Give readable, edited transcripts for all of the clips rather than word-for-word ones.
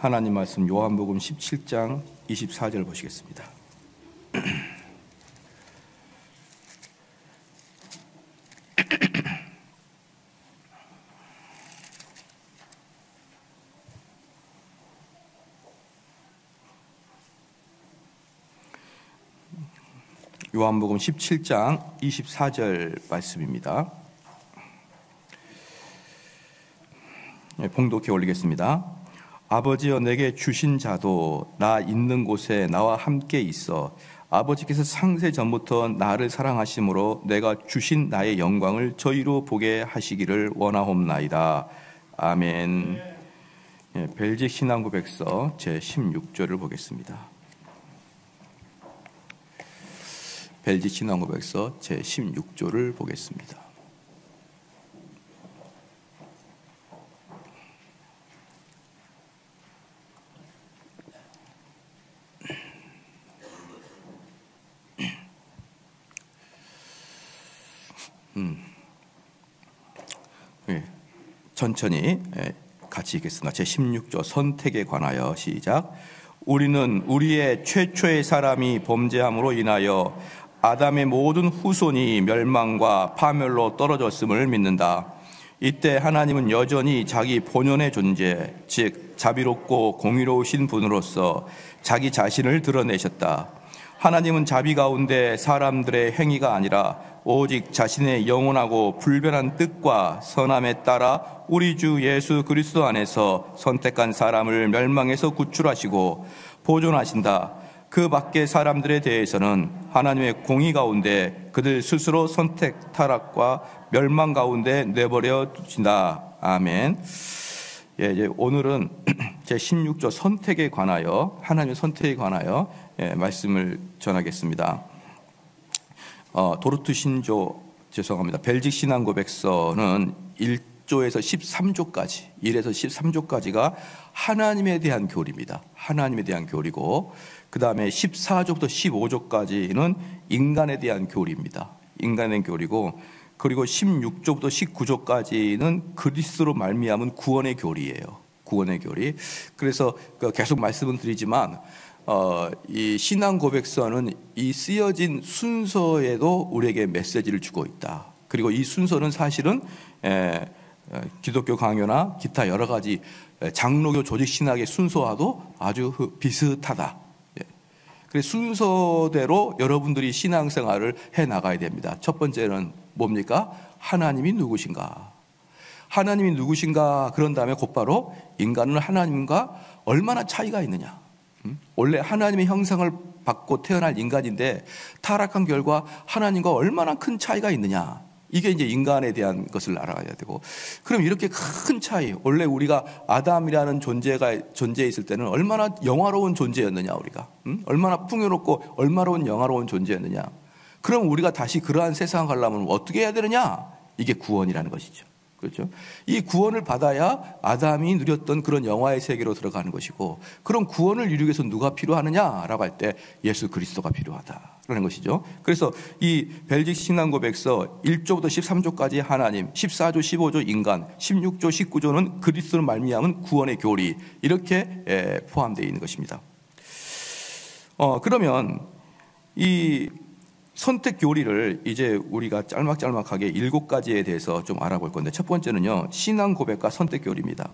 하나님 말씀 요한복음 17장 24절 보시겠습니다. 요한복음 17장 24절 말씀입니다. 봉독해 올리겠습니다. 아버지여 내게 주신 자도 나 있는 곳에 나와 함께 있어 아버지께서 창세 전부터 나를 사랑하심으로 내가 주신 나의 영광을 저희로 보게 하시기를 원하옵나이다. 아멘. 벨직 신앙고백서 제16조를 보겠습니다. 벨직 신앙고백서 제16조를 보겠습니다. 천천히 같이 읽겠습니다. 제16조 선택에 관하여 시작. 우리는 우리의 최초의 사람이 범죄함으로 인하여 아담의 모든 후손이 멸망과 파멸로 떨어졌음을 믿는다. 이때 하나님은 여전히 자기 본연의 존재, 즉 자비롭고 공의로우신 분으로서 자기 자신을 드러내셨다. 하나님은 자비 가운데 사람들의 행위가 아니라 오직 자신의 영원하고 불변한 뜻과 선함에 따라 우리 주 예수 그리스도 안에서 선택한 사람을 멸망에서 구출하시고 보존하신다. 그 밖의 사람들에 대해서는 하나님의 공의 가운데 그들 스스로 선택, 타락과 멸망 가운데 내버려 두신다. 아멘. 이제 오늘은 제16조 선택에 관하여, 하나님의 선택에 관하여 말씀을 전하겠습니다. 도르트 신조, 죄송합니다. 벨직 신앙고백서는 1조에서 13조까지, 1에서 13조까지가 하나님에 대한 교리입니다. 하나님에 대한 교리고, 그 다음에 14조부터 15조까지는 인간에 대한 교리입니다. 인간에 대한 교리고, 그리고 16조부터 19조까지는 그리스도로 말미암은 구원의 교리예요. 구원의 교리. 그래서 계속 말씀을 드리지만 이 신앙 고백서는 이 쓰여진 순서에도 우리에게 메시지를 주고 있다. 그리고 이 순서는 사실은 기독교 강요나 기타 여러 가지 장로교 조직 신학의 순서와도 아주 비슷하다. 그래서 순서대로 여러분들이 신앙생활을 해 나가야 됩니다. 첫 번째는 뭡니까? 하나님이 누구신가? 하나님이 누구신가? 그런 다음에 곧바로 인간은 하나님과 얼마나 차이가 있느냐? 원래 하나님의 형상을 받고 태어날 인간인데 타락한 결과 하나님과 얼마나 큰 차이가 있느냐? 이게 이제 인간에 대한 것을 알아야 되고, 그럼 이렇게 큰 차이, 원래 우리가 아담이라는 존재에 있을 때는 얼마나 영화로운 존재였느냐, 우리가. 얼마나 풍요롭고 얼마나 영화로운 존재였느냐. 그럼 우리가 다시 그러한 세상을 가려면 어떻게 해야 되느냐? 이게 구원이라는 것이죠. 그렇죠? 이 구원을 받아야 아담이 누렸던 그런 영화의 세계로 들어가는 것이고, 그런 구원을 이루기 위해서 누가 필요하느냐라고 할 때 예수 그리스도가 필요하다라는 것이죠. 그래서 이 벨직 신앙고백서 1조부터 13조까지 하나님, 14조, 15조 인간, 16조, 19조는 그리스도를 말미암은 구원의 교리, 이렇게 포함되어 있는 것입니다. 그러면 이 선택 교리를 이제 우리가 짤막짤막하게 7가지에 대해서 좀 알아볼 건데, 첫 번째는요, 신앙 고백과 선택 교리입니다.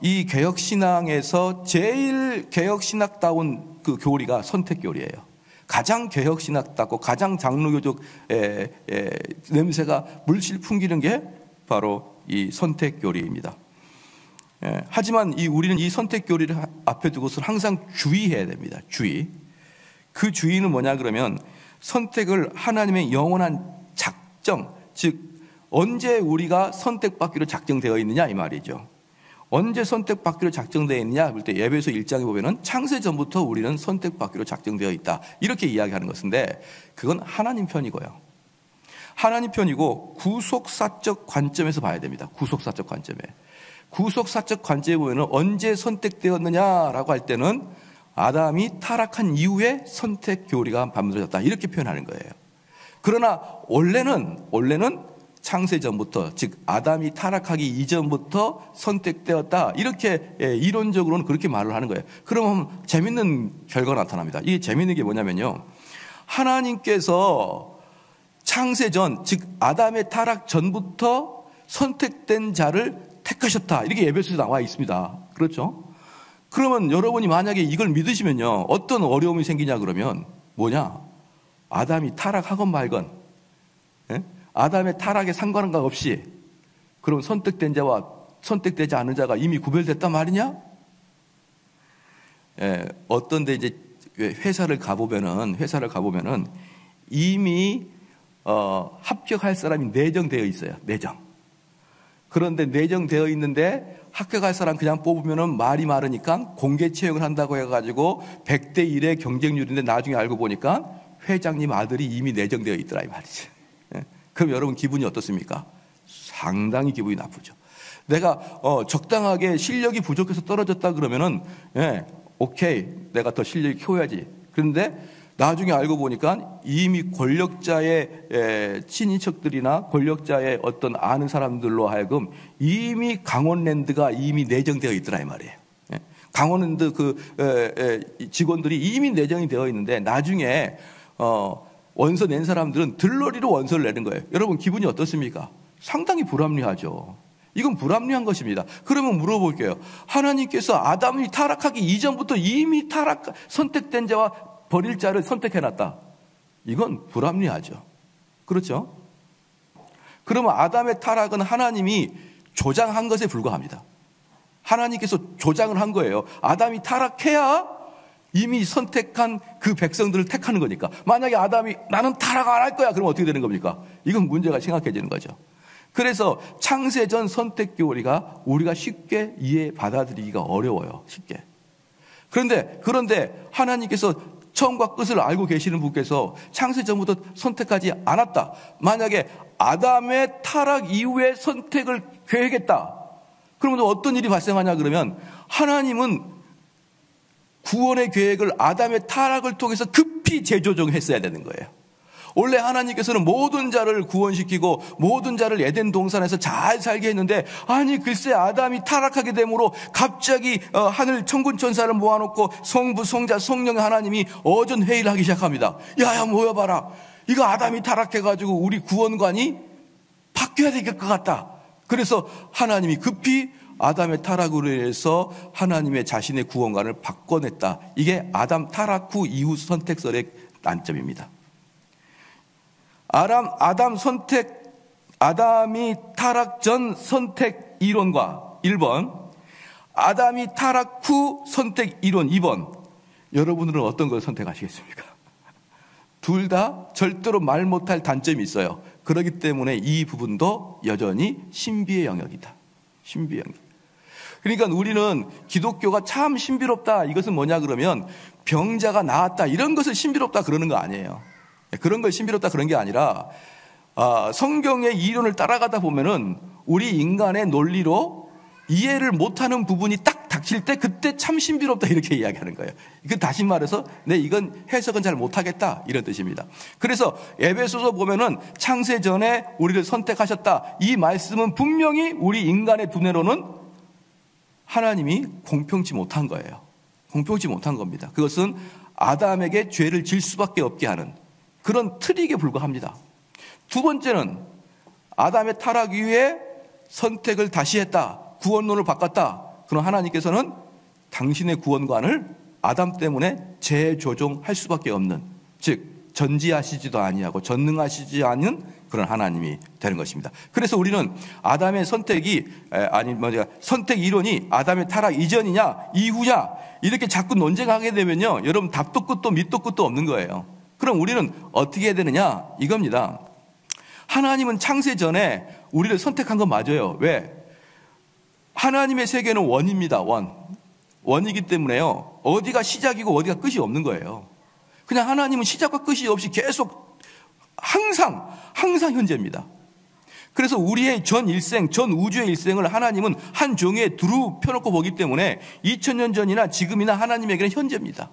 이 개혁 신앙에서 제일 개혁 신학다운 그 교리가 선택 교리예요. 가장 개혁 신학답고 가장 장로교적 냄새가 물씬 풍기는 게 바로 이 선택 교리입니다. 하지만 우리는 이 선택 교리를 앞에 두고서 항상 주의해야 됩니다. 주의. 그 주의는 뭐냐 그러면, 선택을 하나님의 영원한 작정, 즉 언제 우리가 선택받기로 작정되어 있느냐 이 말이죠. 언제 선택받기로 작정되어 있느냐 볼 때 에베소 1장에 보면은 창세 전부터 우리는 선택받기로 작정되어 있다, 이렇게 이야기하는 것인데, 그건 하나님 편이고요. 하나님 편이고 구속사적 관점에서 봐야 됩니다. 구속사적 관점에. 구속사적 관점에 보면은 언제 선택되었느냐라고 할 때는 아담이 타락한 이후에 선택 교리가 만들어졌다, 이렇게 표현하는 거예요. 그러나 원래는 창세 전부터, 즉 아담이 타락하기 이전부터 선택되었다. 이렇게 이론적으로는 그렇게 말을 하는 거예요. 그러면 재밌는 결과가 나타납니다. 이게 재밌는 게 뭐냐면요, 하나님께서 창세 전, 즉 아담의 타락 전부터 선택된 자를 택하셨다. 이렇게 에베소서에 나와 있습니다. 그렇죠? 그러면 여러분이 만약에 이걸 믿으시면요, 어떤 어려움이 생기냐 그러면 뭐냐? 아담이 타락하건 말건, 아담의 타락에 상관과 없이 그럼 선택된 자와 선택되지 않은 자가 이미 구별됐단 말이냐? 어떤데 이제 회사를 가보면은 이미 합격할 사람이 내정되어 있어요. 내정. 그런데 내정되어 있는데 합격할 사람 그냥 뽑으면은 말이 많으니까 공개 채용을 한다고 해가지고 100대 1의 경쟁률인데 나중에 알고 보니까 회장님 아들이 이미 내정되어 있더라 이 말이죠. 그럼 여러분 기분이 어떻습니까? 상당히 기분이 나쁘죠. 내가 적당하게 실력이 부족해서 떨어졌다 그러면은 오케이, 내가 더 실력이 키워야지. 그런데 나중에 알고 보니까 이미 권력자의 친인척들이나 권력자의 어떤 아는 사람들로 하여금 이미 강원랜드가 이미 내정되어 있더라 이 말이에요. 강원랜드 직원들이 이미 내정이 되어 있는데 나중에 원서 낸 사람들은 들러리로 원서를 내는 거예요. 여러분 기분이 어떻습니까? 상당히 불합리하죠. 이건 불합리한 것입니다. 그러면 물어볼게요. 하나님께서 아담이 타락하기 이전부터 이미 선택된 자와 버릴 자를 선택해놨다. 이건 불합리하죠. 그렇죠? 그러면 아담의 타락은 하나님이 조장한 것에 불과합니다. 하나님께서 조장을 한 거예요. 아담이 타락해야 이미 선택한 그 백성들을 택하는 거니까. 만약에 아담이 나는 타락 안 할 거야. 그럼 어떻게 되는 겁니까? 이건 문제가 심각해지는 거죠. 그래서 창세전 선택 교리가 우리가 쉽게 이해 받아들이기가 어려워요. 쉽게. 그런데 하나님께서 처음과 끝을 알고 계시는 분께서 창세전부터 선택하지 않았다. 만약에 아담의 타락 이후에 선택을 계획했다. 그러면 어떤 일이 발생하냐 그러면 하나님은 구원의 계획을 아담의 타락을 통해서 급히 재조정했어야 되는 거예요. 원래 하나님께서는 모든 자를 구원시키고 모든 자를 에덴 동산에서 잘 살게 했는데 아니 글쎄 아담이 타락하게 되므로 갑자기 하늘 천군 천사를 모아놓고 성부 성자 성령의 하나님이 어전 회의를 하기 시작합니다. 야야 모여봐라. 이거 아담이 타락해가지고 우리 구원관이 바뀌어야 될 것 같다. 그래서 하나님이 급히 아담의 타락으로 인해서 하나님의 자신의 구원관을 바꿔냈다. 이게 아담 타락 후 이후 선택설의 난점입니다. 아담이 타락 전 선택 이론과 1번, 아담이 타락 후 선택 이론 2번. 여러분들은 어떤 걸 선택하시겠습니까? 둘 다 절대로 말 못할 단점이 있어요. 그렇기 때문에 이 부분도 여전히 신비의 영역이다. 신비의 영역. 그러니까 우리는 기독교가 참 신비롭다. 이것은 뭐냐 그러면 병자가 나았다. 이런 것을 신비롭다 그러는 거 아니에요. 그런 걸 신비롭다 그런 게 아니라 성경의 이론을 따라가다 보면은 우리 인간의 논리로 이해를 못하는 부분이 딱 닥칠 때 그때 참 신비롭다 이렇게 이야기하는 거예요. 이건 다시 말해서 이건 해석은 잘 못하겠다 이런 뜻입니다. 그래서 에베소서 보면은 창세 전에 우리를 선택하셨다. 이 말씀은 분명히 우리 인간의 두뇌로는 하나님이 공평치 못한 거예요. 공평치 못한 겁니다. 그것은 아담에게 죄를 질 수밖에 없게 하는 그런 트릭에 불과합니다. 두 번째는 아담의 타락 이후에 선택을 다시 했다. 구원론을 바꿨다. 그럼 하나님께서는 당신의 구원관을 아담 때문에 재조정할 수밖에 없는, 즉 전지하시지도 아니하고 전능하시지 않은 그런 하나님이 되는 것입니다. 그래서 우리는 아담의 선택이 선택 이론이 아담의 타락 이전이냐 이후냐 이렇게 자꾸 논쟁하게 되면요, 여러분 답도 끝도 밑도 끝도 없는 거예요. 그럼 우리는 어떻게 해야 되느냐 이겁니다. 하나님은 창세 전에 우리를 선택한 건 맞아요. 왜? 하나님의 세계는 원입니다. 원이기 때문에요, 어디가 시작이고 어디가 끝이 없는 거예요. 그냥 하나님은 시작과 끝이 없이 계속 항상 현재입니다. 그래서 우리의 전 일생, 전 우주의 일생을 하나님은 한 종이에 두루 펴놓고 보기 때문에 2000년 전이나 지금이나 하나님에게는 현재입니다.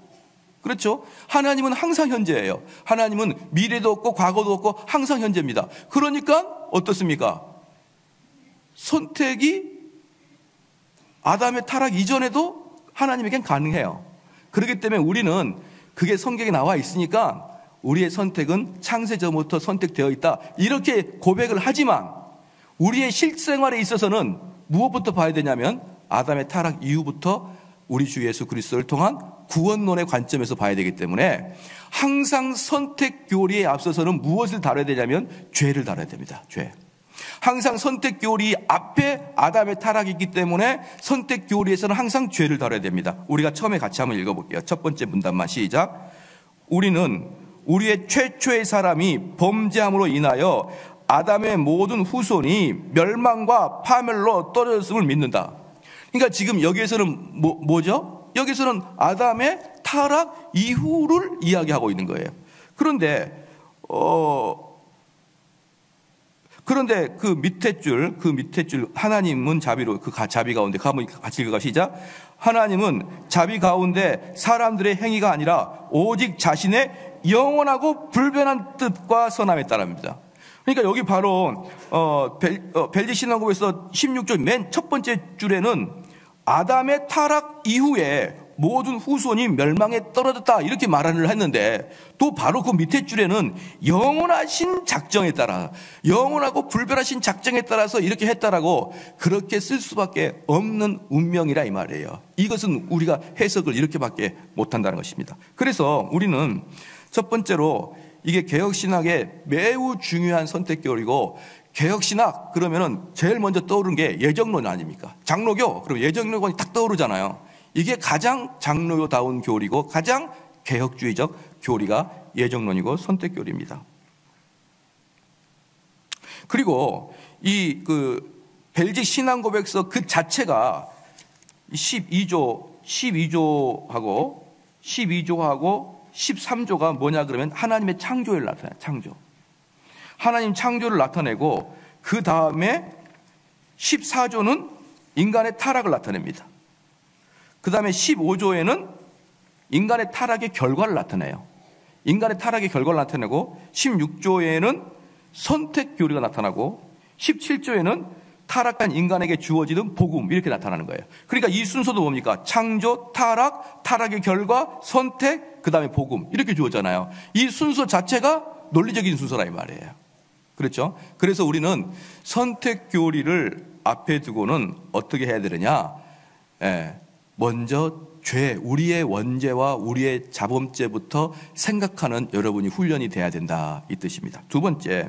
그렇죠? 하나님은 항상 현재예요. 하나님은 미래도 없고 과거도 없고 항상 현재입니다. 그러니까 어떻습니까? 선택이 아담의 타락 이전에도 하나님에겐 가능해요. 그렇기 때문에 우리는 그게 성경에 나와 있으니까 우리의 선택은 창세전부터 선택되어 있다, 이렇게 고백을 하지만 우리의 실생활에 있어서는 무엇부터 봐야 되냐면 아담의 타락 이후부터 우리 주 예수 그리스도를 통한 구원론의 관점에서 봐야 되기 때문에 항상 선택 교리에 앞서서는 무엇을 다뤄야 되냐면 죄를 다뤄야 됩니다. 죄. 항상 선택 교리 앞에 아담의 타락이 있기 때문에 선택 교리에서는 항상 죄를 다뤄야 됩니다. 우리가 처음에 같이 한번 읽어볼게요. 첫 번째 문단만 시작. 우리는 우리의 최초의 사람이 범죄함으로 인하여 아담의 모든 후손이 멸망과 파멸로 떨어졌음을 믿는다. 그러니까 지금 여기에서는 뭐죠? 여기서는 아담의 타락 이후를 이야기하고 있는 거예요. 그런데 그 밑에 줄 하나님은 자비로, 그 자비 가운데 한번 같이 읽어가 시작. 하나님은 자비 가운데 사람들의 행위가 아니라 오직 자신의 영원하고 불변한 뜻과 선함에 따릅니다. 그러니까 여기 바로 벨지 신앙고백서 16절 맨 첫 번째 줄에는 아담의 타락 이후에 모든 후손이 멸망에 떨어졌다, 이렇게 말을 했는데 또 바로 그 밑에 줄에는 영원하신 작정에 따라, 영원하고 불변하신 작정에 따라서 이렇게 했다라고 그렇게 쓸 수밖에 없는 운명이라 이 말이에요. 이것은 우리가 해석을 이렇게밖에 못한다는 것입니다. 그래서 우리는 첫 번째로 이게 개혁신학의 매우 중요한 선택교리고, 개혁신학 그러면은 제일 먼저 떠오르는 게 예정론 아닙니까? 장로교, 그럼 예정론이 딱 떠오르잖아요. 이게 가장 장로교다운 교리고 가장 개혁주의적 교리가 예정론이고 선택교리입니다. 그리고 이 벨직 신앙고백서 그 자체가 12조하고 13조가 뭐냐 그러면 하나님의 창조를 나타내요. 창조. 하나님 창조를 나타내고 그 다음에 14조는 인간의 타락을 나타냅니다. 그 다음에 15조에는 인간의 타락의 결과를 나타내요. 인간의 타락의 결과를 나타내고 16조에는 선택 교리가 나타나고 17조에는 타락한 인간에게 주어지는 복음, 이렇게 나타나는 거예요. 그러니까 이 순서도 뭡니까? 창조, 타락, 타락의 결과, 선택, 그 다음에 복음, 이렇게 주어잖아요. 이 순서 자체가 논리적인 순서라 이 말이에요. 그렇죠? 그래서 우리는 선택 교리를 앞에 두고는 어떻게 해야 되느냐? 먼저 죄, 우리의 원죄와 우리의 자범죄부터 생각하는 여러분이 훈련이 돼야 된다, 이 뜻입니다. 두 번째,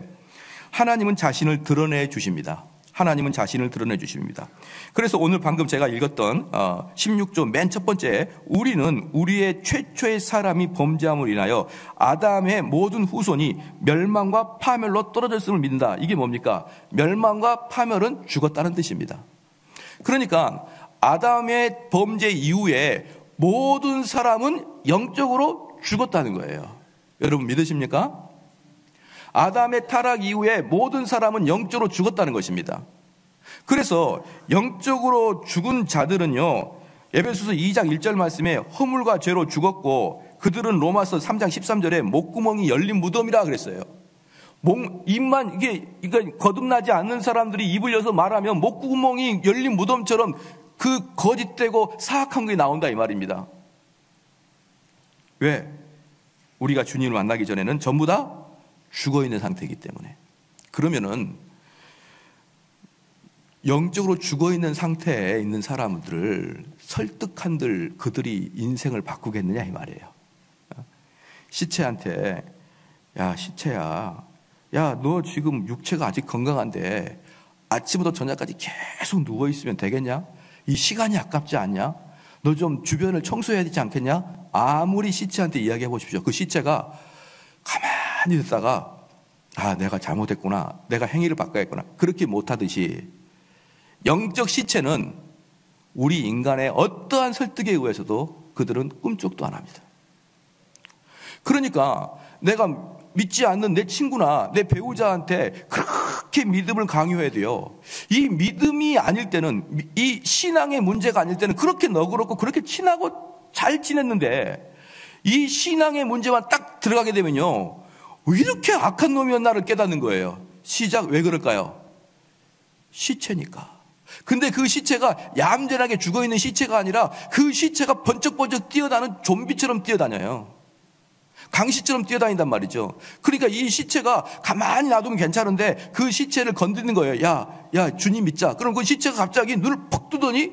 하나님은 자신을 드러내 주십니다. 하나님은 자신을 드러내 주십니다. 그래서 오늘 방금 제가 읽었던 16조 맨 첫 번째, 우리는 우리의 최초의 사람이 범죄함으로 인하여 아담의 모든 후손이 멸망과 파멸로 떨어졌음을 믿는다. 이게 뭡니까? 멸망과 파멸은 죽었다는 뜻입니다. 그러니까 아담의 범죄 이후에 모든 사람은 영적으로 죽었다는 거예요. 여러분 믿으십니까? 아담의 타락 이후에 모든 사람은 영적으로 죽었다는 것입니다. 그래서 영적으로 죽은 자들은요, 에베소서 2장 1절 말씀에 허물과 죄로 죽었고 그들은 로마서 3장 13절에 목구멍이 열린 무덤이라 그랬어요. 입만 이게 거듭나지 않는 사람들이 입을 열어서 말하면 목구멍이 열린 무덤처럼 그 거짓되고 사악한 게 나온다 이 말입니다. 왜? 우리가 주님을 만나기 전에는 전부 다 죽어있는 상태이기 때문에. 그러면은 영적으로 죽어있는 상태에 있는 사람들을 설득한들 그들이 인생을 바꾸겠느냐 이 말이에요. 시체한테 야 시체야, 야 너 지금 육체가 아직 건강한데 아침부터 저녁까지 계속 누워있으면 되겠냐? 이 시간이 아깝지 않냐? 너 좀 주변을 청소해야 되지 않겠냐? 아무리 시체한테 이야기해 보십시오. 그 시체가 가만히 있다가 내가 잘못했구나, 내가 행위를 바꿔야겠구나, 그렇게 못하듯이 영적 시체는 우리 인간의 어떠한 설득에 의해서도 그들은 꿈쩍도 안 합니다. 그러니까 내가 믿지 않는 내 친구나 내 배우자한테 그렇게 믿음을 강요해야 돼요. 이 믿음이 아닐 때는, 이 신앙의 문제가 아닐 때는 그렇게 너그럽고 그렇게 친하고 잘 지냈는데 이 신앙의 문제만 딱 들어가게 되면요, 왜 이렇게 악한 놈이었나를 깨닫는 거예요. 시작. 왜 그럴까요? 시체니까. 근데 그 시체가 얌전하게 죽어있는 시체가 아니라 그 시체가 번쩍번쩍 뛰어다니는 좀비처럼 뛰어다녀요. 강시처럼 뛰어다닌단 말이죠. 그러니까 이 시체가 가만히 놔두면 괜찮은데 그 시체를 건드리는 거예요. 야, 주님 믿자. 그럼 그 시체가 갑자기 눈을 퍽 뜨더니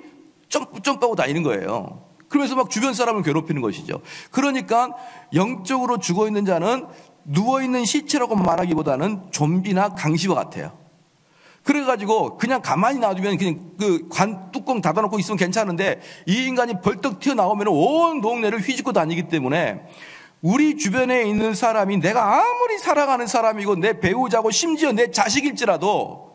점프하고 다니는 거예요. 그러면서 막 주변 사람을 괴롭히는 것이죠. 그러니까 영적으로 죽어있는 자는 누워있는 시체라고 말하기보다는 좀비나 강시와 같아요. 그래가지고 그냥 가만히 놔두면 그냥 그 관 뚜껑 닫아놓고 있으면 괜찮은데 이 인간이 벌떡 튀어나오면 온 동네를 휘짓고 다니기 때문에 우리 주변에 있는 사람이 내가 아무리 사랑하는 사람이고 내 배우자고 심지어 내 자식일지라도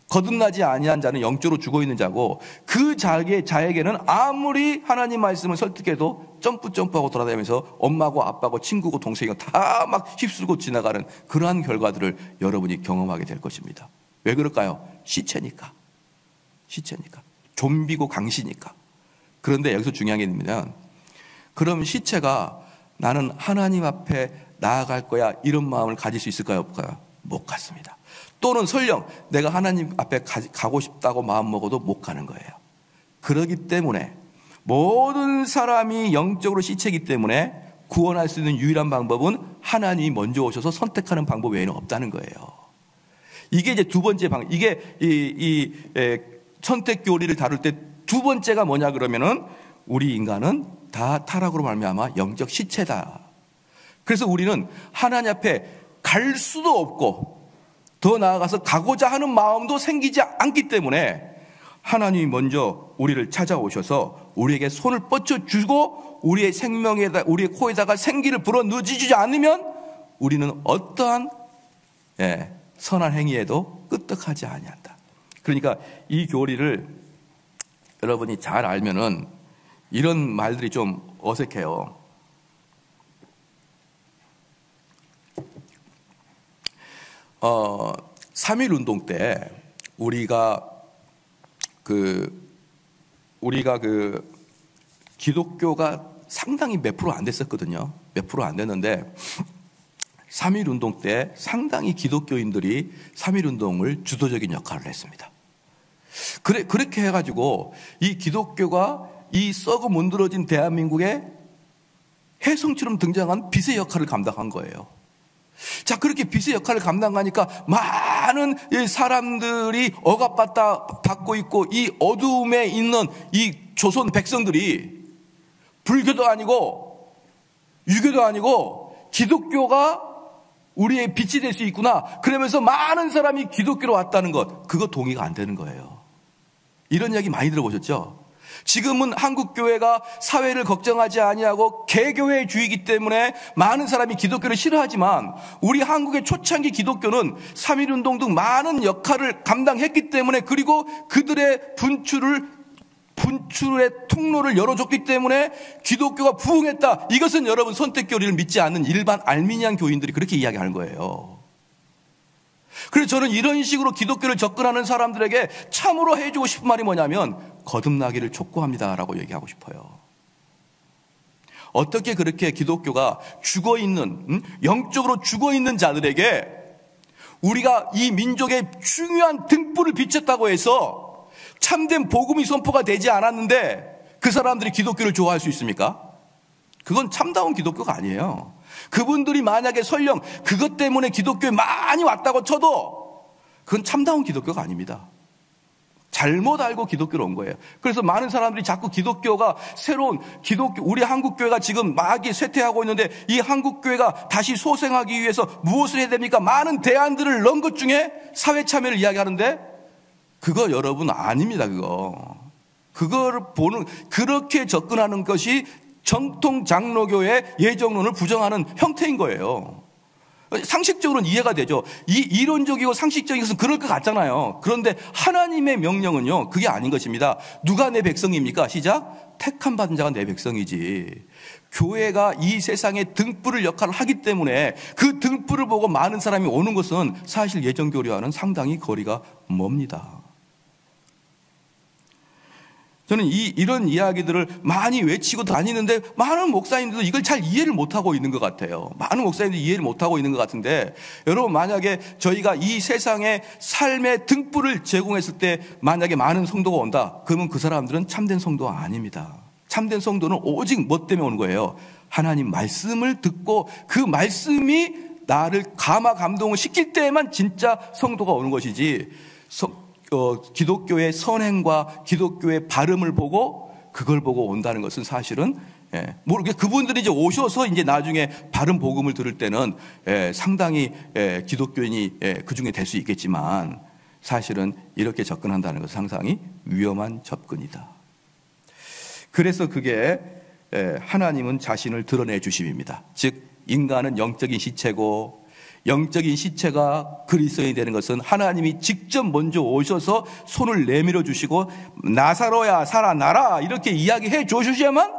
거듭나지 아니한 자는 영적으로 죽어있는 자고 그 자에게는 아무리 하나님 말씀을 설득해도 점프하고 돌아다니면서 엄마고 아빠고 친구고 동생이고 다 막 휩쓸고 지나가는 그러한 결과들을 여러분이 경험하게 될 것입니다. 왜 그럴까요? 시체니까. 좀비고 강시니까. 그런데 여기서 중요한 게 있냐면 그럼 시체가 나는 하나님 앞에 나아갈 거야 이런 마음을 가질 수 있을까요? 없을까요? 못 갔습니다. 또는 설령 내가 하나님 앞에 가고 싶다고 마음먹어도 못 가는 거예요. 그렇기 때문에 모든 사람이 영적으로 시체이기 때문에 구원할 수 있는 유일한 방법은 하나님이 먼저 오셔서 선택하는 방법 외에는 없다는 거예요. 이게 이제 두 번째 방법. 이게 선택 교리를 다룰 때 두 번째가 뭐냐 그러면은 우리 인간은 다 타락으로 말미암아 영적 시체다. 그래서 우리는 하나님 앞에 갈 수도 없고 더 나아가서 가고자 하는 마음도 생기지 않기 때문에 하나님이 먼저 우리를 찾아오셔서 우리에게 손을 뻗쳐주고 우리의 생명에다 우리의 코에다가 생기를 불어 넣어주지 않으면 우리는 어떠한 선한 행위에도 끄떡하지 아니한다. 그러니까 이 교리를 여러분이 잘 알면은 이런 말들이 좀 어색해요. 어, 3.1 운동 때 우리가 기독교가 상당히 몇 프로 안 됐었거든요. 몇 프로 안 됐는데 3.1 운동 때 상당히 기독교인들이 3.1 운동을 주도적인 역할을 했습니다. 그렇게 해가지고 이 기독교가 이 썩어 문드러진 대한민국의 혜성처럼 등장한 빛의 역할을 감당한 거예요. 자, 그렇게 빛의 역할을 감당하니까 많은 사람들이 억압받고 있고 이 어두움에 있는 이 조선 백성들이 불교도 아니고 유교도 아니고 기독교가 우리의 빛이 될 수 있구나. 그러면서 많은 사람이 기독교로 왔다는 것, 그거 동의가 안 되는 거예요. 이런 이야기 많이 들어보셨죠? 지금은 한국교회가 사회를 걱정하지 아니하고 개교회주의이기 때문에 많은 사람이 기독교를 싫어하지만 우리 한국의 초창기 기독교는 3.1 운동 등 많은 역할을 감당했기 때문에 그리고 그들의 분출의 통로를 열어줬기 때문에 기독교가 부흥했다. 이것은 여러분 선택교리를 믿지 않는 일반 알미니안 교인들이 그렇게 이야기하는 거예요. 그래서 저는 이런 식으로 기독교를 접근하는 사람들에게 참으로 해주고 싶은 말이 뭐냐면 거듭나기를 촉구합니다라고 얘기하고 싶어요. 어떻게 그렇게 기독교가 죽어있는 영적으로 죽어있는 자들에게 우리가 이 민족의 중요한 등불을 비췄다고 해서 참된 복음이 선포가 되지 않았는데 그 사람들이 기독교를 좋아할 수 있습니까? 그건 참다운 기독교가 아니에요. 그분들이 만약에 설령 그것 때문에 기독교에 많이 왔다고 쳐도 그건 참다운 기독교가 아닙니다. 잘못 알고 기독교로 온 거예요. 그래서 많은 사람들이 자꾸 기독교가 새로운 기독교, 우리 한국교회가 지금 막 쇠퇴하고 있는데 이 한국교회가 다시 소생하기 위해서 무엇을 해야 됩니까? 많은 대안들을 넣은 것 중에 사회 참여를 이야기하는데 그거 여러분 아닙니다. 그거를 보는, 그렇게 접근하는 것이 정통 장로교의 예정론을 부정하는 형태인 거예요. 상식적으로는 이해가 되죠. 이론적이고 상식적인 것은 그럴 것 같잖아요. 그런데 하나님의 명령은요, 그게 아닌 것입니다. 누가 내 백성입니까? 시작. 택함 받은 자가 내 백성이지. 교회가 이 세상에 등불을 역할을 하기 때문에 그 등불을 보고 많은 사람이 오는 것은 사실 예정교리와는 상당히 거리가 멉니다. 저는 이런 이야기들을 많이 외치고 다니는데 많은 목사님들도 이걸 잘 이해를 못하고 있는 것 같아요. 많은 목사님들이 이해를 못하고 있는 것 같은데, 여러분 만약에 저희가 이 세상에 삶의 등불을 제공했을 때 만약에 많은 성도가 온다, 그러면 그 사람들은 참된 성도가 아닙니다. 참된 성도는 오직 뭐 때문에 오는 거예요? 하나님 말씀을 듣고 그 말씀이 나를 감화 감동을 시킬 때에만 진짜 성도가 오는 것이지, 기독교의 선행과 기독교의 발음을 보고 그걸 보고 온다는 것은 사실은 모르게 그분들이 이제 오셔서 이제 나중에 바른 복음을 들을 때는 상당히 기독교인이 그 중에 될 수 있겠지만, 사실은 이렇게 접근한다는 것은 상당히 위험한 접근이다. 그래서 그게 하나님은 자신을 드러내 주심입니다. 즉 인간은 영적인 시체고, 영적인 시체가 그리스도인이 되는 것은 하나님이 직접 먼저 오셔서 손을 내밀어 주시고 나사로야 살아나라 이렇게 이야기해 주셔야만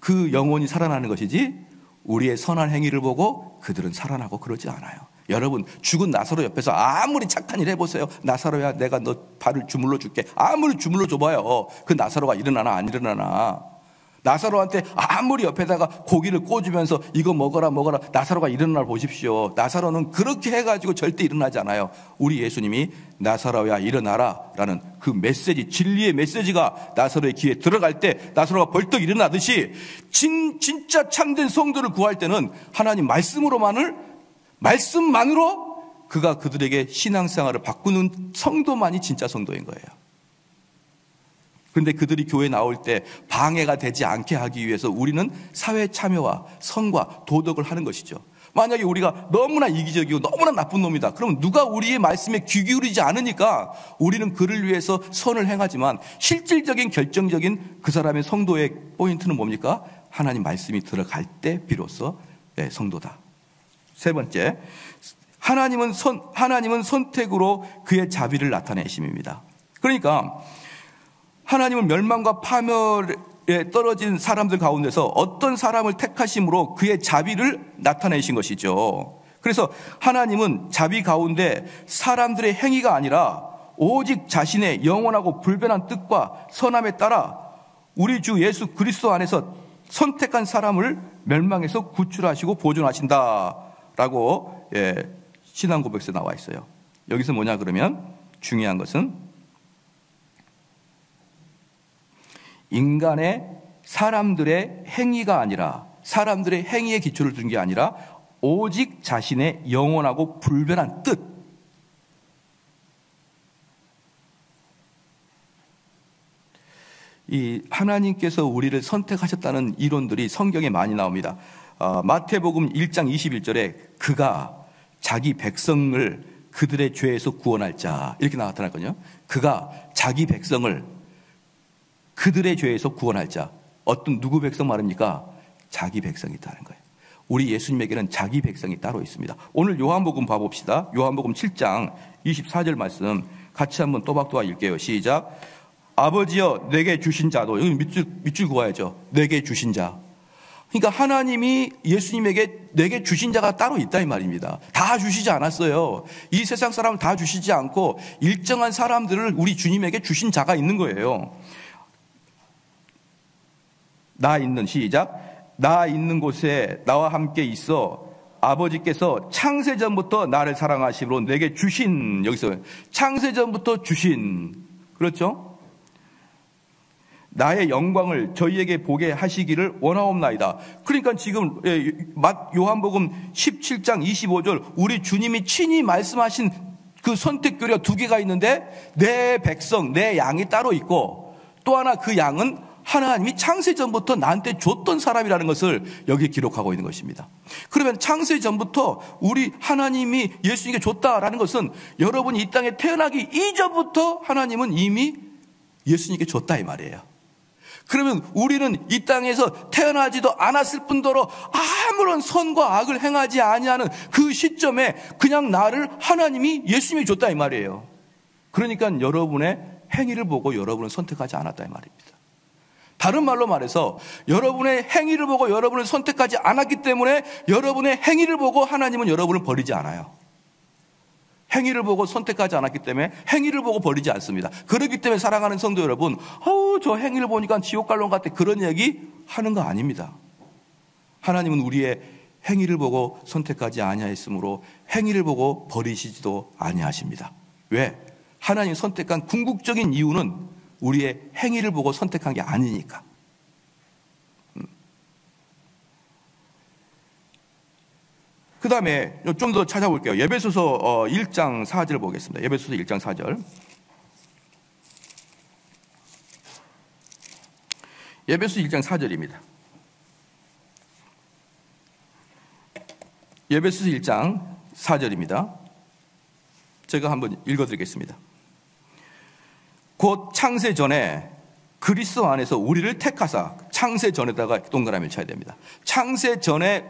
그 영혼이 살아나는 것이지, 우리의 선한 행위를 보고 그들은 살아나고 그러지 않아요. 여러분, 죽은 나사로 옆에서 아무리 착한 일 해보세요. 나사로야 내가 너 발을 주물러 줄게. 아무리 주물러 줘봐요, 그 나사로가 일어나나 안 일어나나. 나사로한테 아무리 옆에다가 고기를 꽂으면서 이거 먹어라 나사로가 일어나는 걸 보십시오. 나사로는 그렇게 해가지고 절대 일어나지 않아요. 우리 예수님이 나사로야 일어나라 라는 그 메시지, 진리의 메시지가 나사로의 귀에 들어갈 때 나사로가 벌떡 일어나듯이 진짜 참된 성도를 구할 때는 하나님 말씀으로 그가 그들에게 신앙생활을 바꾸는 성도만이 진짜 성도인 거예요. 그런데 그들이 교회에 나올 때 방해가 되지 않게 하기 위해서 우리는 사회 참여와 선과 도덕을 하는 것이죠. 만약에 우리가 너무나 이기적이고 너무나 나쁜 놈이다, 그러면 누가 우리의 말씀에 귀 기울이지 않으니까 우리는 그를 위해서 선을 행하지만, 실질적인 결정적인 그 사람의 성도의 포인트는 뭡니까? 하나님 말씀이 들어갈 때 비로소 성도다. 세 번째, 하나님은 선택으로 그의 자비를 나타내심입니다. 그러니까 하나님은 멸망과 파멸에 떨어진 사람들 가운데서 어떤 사람을 택하심으로 그의 자비를 나타내신 것이죠. 그래서 하나님은 자비 가운데 사람들의 행위가 아니라 오직 자신의 영원하고 불변한 뜻과 선함에 따라 우리 주 예수 그리스도 안에서 선택한 사람을 멸망에서 구출하시고 보존하신다라고 신앙 고백서에 나와 있어요. 여기서 뭐냐 그러면, 중요한 것은 인간의 사람들의 행위가 아니라, 사람들의 행위에 기초를 둔 게 아니라 오직 자신의 영원하고 불변한 뜻, 이 하나님께서 우리를 선택하셨다는 이론들이 성경에 많이 나옵니다. 마태복음 1장 21절에 그가 자기 백성을 그들의 죄에서 구원할 자 이렇게 나타났거든요. 그가 자기 백성을 그들의 죄에서 구원할 자, 누구 백성 말입니까? 자기 백성이 있다는 거예요. 우리 예수님에게는 자기 백성이 따로 있습니다. 오늘 요한복음 봐봅시다. 요한복음 7장 24절 말씀 같이 한번 또박또박 읽게요. 시작. 아버지여 내게 주신 자도, 여기 밑줄 그어야죠. 내게 주신 자. 그러니까 하나님이 예수님에게 내게 주신 자가 따로 있다 이 말입니다. 다 주시지 않았어요. 이 세상 사람을 다 주시지 않고 일정한 사람들을 우리 주님에게 주신 자가 있는 거예요. 나 있는 곳에 나와 함께 있어 아버지께서 창세전부터 나를 사랑하심으로 내게 주신, 여기서 창세전부터 주신, 그렇죠? 나의 영광을 저희에게 보게 하시기를 원하옵나이다. 그러니까 지금 요한복음 17장 25절 우리 주님이 친히 말씀하신 그 선택 교리가 두 개가 있는데, 내 백성, 내 양이 따로 있고, 또 하나 그 양은 하나님이 창세전부터 나한테 줬던 사람이라는 것을 여기에 기록하고 있는 것입니다. 그러면 창세전부터 우리 하나님이 예수님께 줬다라는 것은 여러분이 이 땅에 태어나기 이전부터 하나님은 이미 예수님께 줬다 이 말이에요. 그러면 우리는 이 땅에서 태어나지도 않았을 뿐더러 아무런 선과 악을 행하지 아니하는 그 시점에 그냥 나를 하나님이 예수님이 줬다 이 말이에요. 그러니까 여러분의 행위를 보고 여러분을 선택하지 않았다 이 말입니다. 다른 말로 말해서 여러분의 행위를 보고 여러분을 선택하지 않았기 때문에 여러분의 행위를 보고 하나님은 여러분을 버리지 않아요. 행위를 보고 선택하지 않았기 때문에 행위를 보고 버리지 않습니다. 그렇기 때문에 사랑하는 성도 여러분, 저 행위를 보니까 지옥 갈 것 같아, 그런 얘기 하는 거 아닙니다. 하나님은 우리의 행위를 보고 선택하지 아니하였으므로 행위를 보고 버리시지도 아니하십니다. 왜? 하나님 선택한 궁극적인 이유는 우리의 행위를 보고 선택한 게 아니니까. 그 다음에 좀 더 찾아볼게요. 에베소서 1장 4절 보겠습니다. 에베소서 1장 4절. 에베소서 1장 4절입니다. 에베소서 1장 4절입니다. 제가 한번 읽어드리겠습니다. 곧 창세 전에 그리스도 안에서 우리를 택하사, 창세 전에다가 동그라미를 쳐야 됩니다. 창세 전에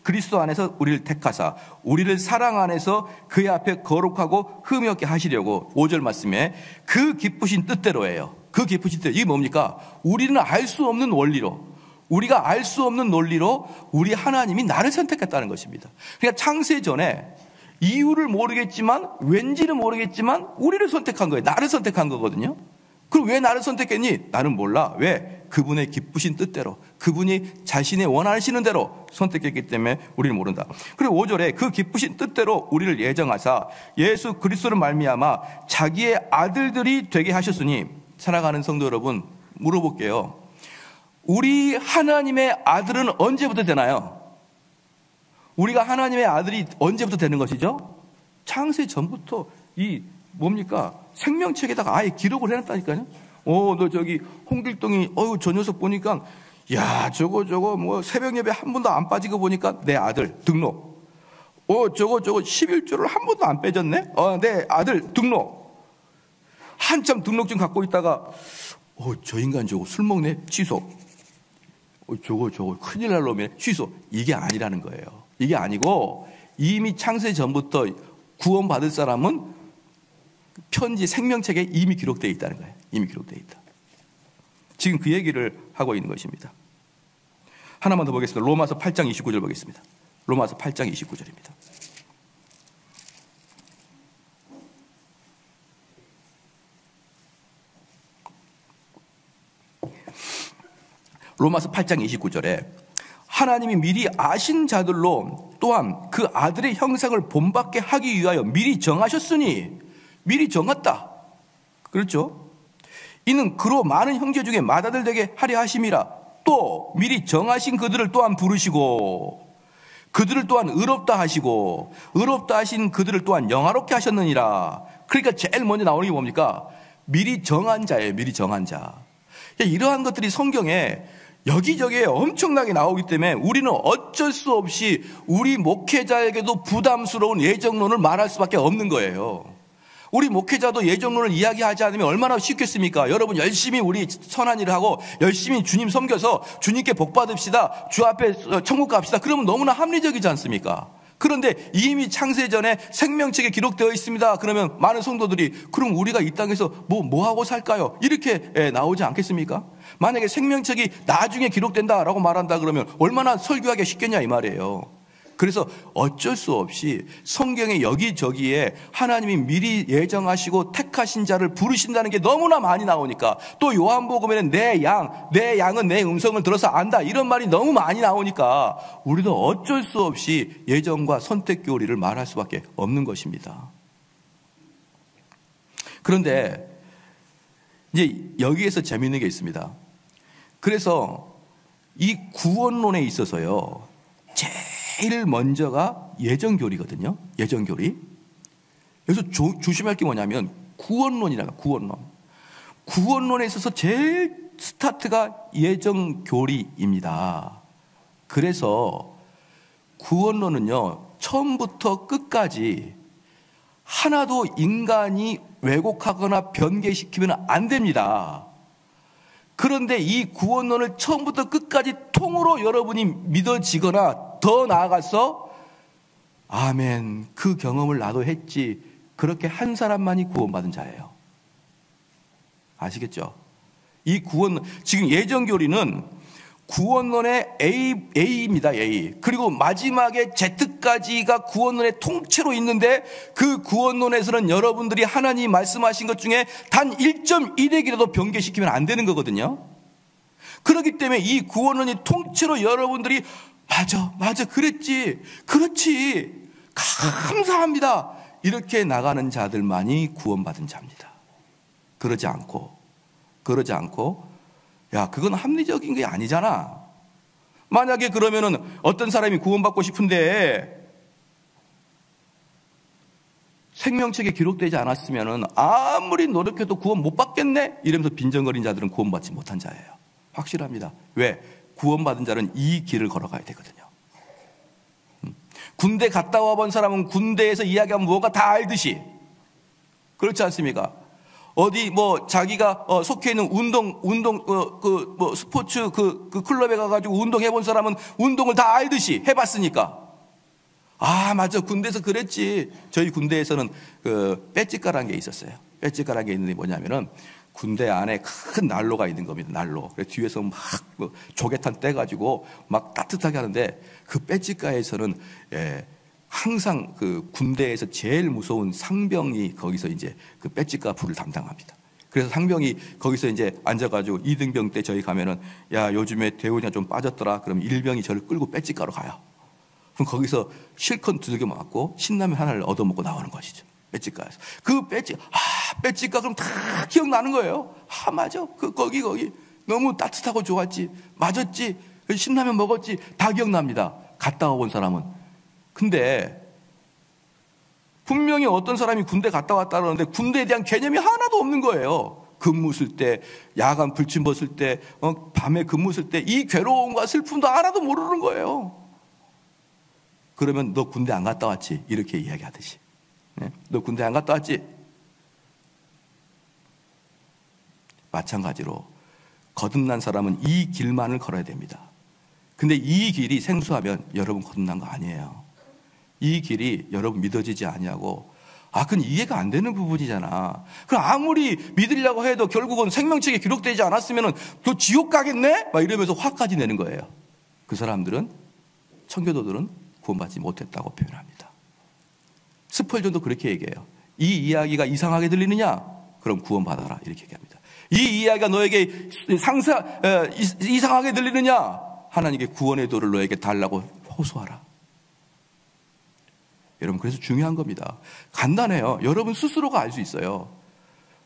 그리스도 안에서 우리를 택하사 우리를 사랑 안에서 그의 앞에 거룩하고 흠이 없게 하시려고 5절 말씀에 그 기쁘신 뜻대로예요. 그 기쁘신 뜻, 이게 뭡니까? 우리는 알 수 없는 원리로, 우리가 알 수 없는 논리로 우리 하나님이 나를 선택했다는 것입니다. 그러니까 창세 전에 이유를 모르겠지만, 왠지는 모르겠지만 우리를 선택한 거예요. 나를 선택한 거거든요. 그럼 왜 나를 선택했니? 나는 몰라. 왜? 그분의 기쁘신 뜻대로, 그분이 자신의 원하시는 대로 선택했기 때문에 우리는 모른다. 그리고 5절에 그 기쁘신 뜻대로 우리를 예정하사 예수 그리스도를 말미암아 자기의 아들들이 되게 하셨으니, 사랑하는 성도 여러분, 물어볼게요. 우리 하나님의 아들은 언제부터 되나요? 우리가 하나님의 아들이 언제부터 되는 것이죠? 창세 전부터 뭡니까? 생명책에다가 아예 기록을 해놨다니까요. 너 저기 홍길동이 저 녀석 보니까 야 저거 뭐 새벽 예배 한 번도 안 빠지고 보니까 내 아들 등록. 저거 11조를 한 번도 안 빼졌네. 내 아들 등록. 한참 등록증 갖고 있다가 저 인간 저거 술 먹네, 취소. 저거 큰일 날 놈이네, 취소. 이게 아니라는 거예요. 이게 아니고 이미 창세 전부터 구원받을 사람은 편지 생명책에 이미 기록되어 있다는 거예요. 이미 기록되어 있다. 지금 그 얘기를 하고 있는 것입니다. 하나만 더 보겠습니다. 로마서 8장 29절 보겠습니다. 로마서 8장 29절입니다. 로마서 8장 29절에 하나님이 미리 아신 자들로 또한 그 아들의 형상을 본받게 하기 위하여 미리 정하셨으니, 미리 정했다. 그렇죠? 이는 그로 많은 형제 중에 맏아들 되게 하려 하심이라. 또 미리 정하신 그들을 또한 부르시고 그들을 또한 의롭다 하시고 의롭다 하신 그들을 또한 영화롭게 하셨느니라. 그러니까 제일 먼저 나오는 게 뭡니까? 미리 정한 자예요. 미리 정한 자. 이러한 것들이 성경에 여기저기에 엄청나게 나오기 때문에 우리는 어쩔 수 없이 우리 목회자에게도 부담스러운 예정론을 말할 수밖에 없는 거예요. 우리 목회자도 예정론을 이야기하지 않으면 얼마나 쉽겠습니까? 여러분 열심히 우리 선한 일을 하고 열심히 주님 섬겨서 주님께 복 받읍시다, 주 앞에 천국 갑시다, 그러면 너무나 합리적이지 않습니까? 그런데 이미 창세 전에 생명책에 기록되어 있습니다. 그러면 많은 성도들이 그럼 우리가 이 땅에서 뭐 하고 살까요? 이렇게 나오지 않겠습니까? 만약에 생명책이 나중에 기록된다라고 말한다 그러면 얼마나 설교하기 쉽겠냐 이 말이에요. 그래서 어쩔 수 없이 성경의 여기저기에 하나님이 미리 예정하시고 택하신 자를 부르신다는 게 너무나 많이 나오니까, 또 요한복음에는 내 양은 내 음성을 들어서 안다, 이런 말이 너무 많이 나오니까 우리도 어쩔 수 없이 예정과 선택 교리를 말할 수밖에 없는 것입니다. 그런데 이제 여기에서 재미있는 게 있습니다. 그래서 이 구원론에 있어서요, 제일 먼저가 예정교리거든요. 예정교리. 여기서 조심할 게 뭐냐면 구원론이라고. 구원론에 있어서 제일 스타트가 예정교리입니다. 그래서 구원론은요, 처음부터 끝까지 하나도 인간이 왜곡하거나 변개시키면 안 됩니다. 그런데 이 구원론을 처음부터 끝까지 통으로 여러분이 믿어지거나 더 나아가서 아멘, 그 경험을 나도 했지, 그렇게 한 사람만이 구원받은 자예요. 아시겠죠? 이 지금 예정교리는 구원론의 A입니다. A. 그리고 마지막에 Z까지가 구원론의 통째로 있는데 그 구원론에서는 여러분들이 하나님이 말씀하신 것 중에 단 1.1핵이라도 변개시키면 안 되는 거거든요. 그렇기 때문에 이 구원론이 통째로 여러분들이 맞아 그랬지, 그렇지, 감사합니다, 이렇게 나가는 자들만이 구원받은 자입니다. 그러지 않고 야, 그건 합리적인 게 아니잖아. 만약에 그러면은 어떤 사람이 구원받고 싶은데 생명책에 기록되지 않았으면은 아무리 노력해도 구원 못 받겠네 이러면서 빈정거린 자들은 구원받지 못한 자예요. 확실합니다. 왜? 구원받은 자는 이 길을 걸어가야 되거든요. 군대 갔다 와본 사람은 군대에서 이야기하면 뭐가 다 알듯이, 그렇지 않습니까? 어디 뭐 자기가 속해 있는 운동 스포츠 그 클럽에 가가지고 운동해 본 사람은 운동을 다 알듯이 해봤으니까, 맞아, 군대에서 그랬지. 저희 군대에서는 그 배지가라는 게 있었어요. 배지가라는 게 있는데 뭐냐면은 군대 안에 큰 난로가 있는 겁니다. 난로. 그래서 뒤에서 막 조개탄 떼가지고 막 따뜻하게 하는데 그 배지가에서는 항상 그 군대에서 제일 무서운 상병이 거기서 이제 그 배지가 불을 담당합니다. 그래서 상병이 거기서 이제 앉아가지고 2등병 때 저희 가면은 야, 요즘에 대우가 좀 빠졌더라. 그럼 1병이 저를 끌고 배지가로 가요. 그럼 거기서 실컷 두들겨 맞고 신라면 하나를 얻어먹고 나오는 것이죠. 배지가에서. 그 배지가 그럼 다 기억나는 거예요. 맞아. 거기 너무 따뜻하고 좋았지. 맞았지. 신라면 먹었지. 다 기억납니다. 갔다 와본 사람은. 근데 분명히 어떤 사람이 군대 갔다 왔다 그러는데 군대에 대한 개념이 하나도 없는 거예요. 근무 쓸 때, 야간 불침버 쓸 때, 밤에 근무 쓸 때 이 괴로움과 슬픔도 하나도 모르는 거예요. 그러면 너 군대 안 갔다 왔지? 이렇게 이야기하듯이. 네? 너 군대 안 갔다 왔지? 마찬가지로 거듭난 사람은 이 길만을 걸어야 됩니다. 근데 이 길이 생소하면 여러분 거듭난 거 아니에요. 이 길이 여러분 믿어지지 아니하고 그건 이해가 안 되는 부분이잖아. 그럼 아무리 믿으려고 해도 결국은 생명책에 기록되지 않았으면 너 지옥 가겠네? 막 이러면서 화까지 내는 거예요. 그 사람들은, 청교도들은 구원받지 못했다고 표현합니다. 스펄전도 그렇게 얘기해요. 이 이야기가 이상하게 들리느냐? 그럼 구원받아라, 이렇게 얘기합니다. 이 이야기가 너에게 이상하게 들리느냐? 하나님께 구원의 도를 너에게 달라고 호소하라. 여러분, 그래서 중요한 겁니다. 간단해요. 여러분 스스로가 알 수 있어요.